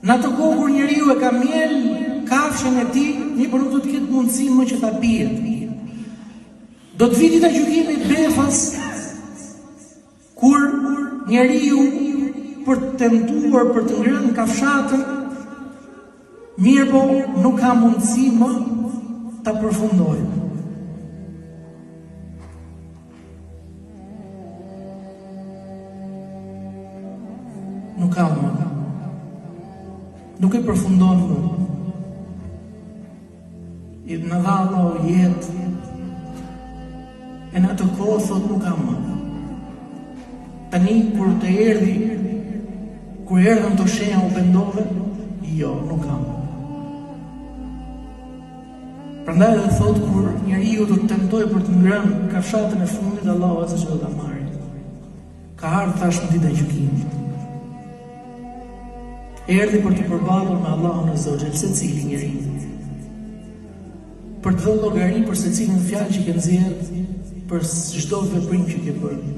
Në atë kohë kur njeriu e ka mjel kafshën e tij, por nuk do të ketë mundësi më që ta pije. Do të vi dita e gjykimit befas, kur njeriu për të tentuar për të ngrënë kafshatën, mirë po nuk ka mundësi më ta përfundojë. Nuk ka më. Nuk e përfundon më. Në dha Allah jetë, e në atë kohë thot nuk ka më. Tani kur të erdhi, kur erdhën të shenja u pendove, jo, nuk ka më. Prandaj edhe thot kur njeriu do të tentojë për të ngrënë kafshatën e fundit, Allahu azza wa jalla ta marrë. Ka ardhur tash në ditën e gjykimit. Erdhi për të përballur me Allahun azza wa jalla secili njeri. Për të dhënë llogari për secilin fjalë që ke nxjerrë, për çdo veprim që ke bërë.